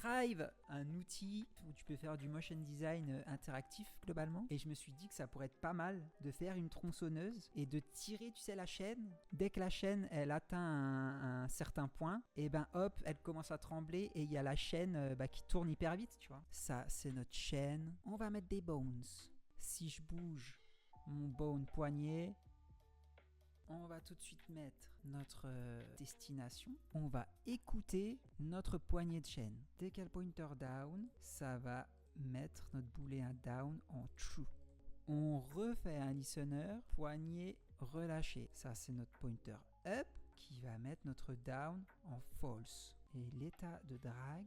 Scribe, un outil où tu peux faire du motion design interactif globalement. Et je me suis dit que ça pourrait être pas mal de faire une tronçonneuse et de tirer, tu sais, la chaîne. Dès que la chaîne, elle atteint un certain point, et ben hop, elle commence à trembler et il y a la chaîne qui tourne hyper vite, tu vois. Ça, c'est notre chaîne. On va mettre des bones. Si je bouge mon bone poignet, on va tout de suite mettre notre destination. On va écouter notre poignée de chaîne. Dès qu'elle pointer down, ça va mettre notre booléen down en true. On refait un listener, poignée relâchée. Ça, c'est notre pointer up qui va mettre notre down en false. Et l'état de drag,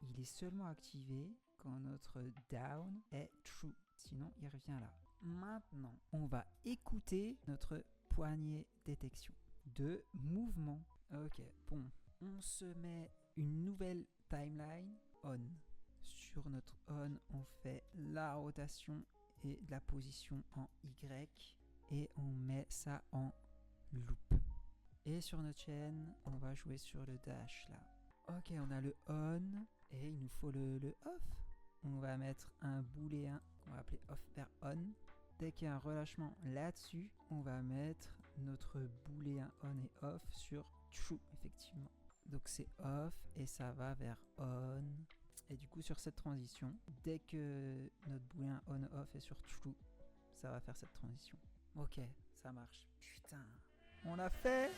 il est seulement activé quand notre down est true. Sinon, il revient là. Maintenant, on va écouter notre poignée détection de mouvement. Ok, bon. On se met une nouvelle timeline on. Sur notre on, on fait la rotation et la position en Y et on met ça en loop. Et sur notre chaîne, on va jouer sur le dash là. Ok, on a le on et il nous faut le off. On va mettre un booléen qu'on va appeler off vers on. Dès qu'il y a un relâchement là-dessus, on va mettre notre booléen on et off sur true, effectivement. Donc c'est off et ça va vers on. Et du coup, sur cette transition, dès que notre booléen on-off est sur true, ça va faire cette transition. Ok, ça marche. Putain, on l'a fait!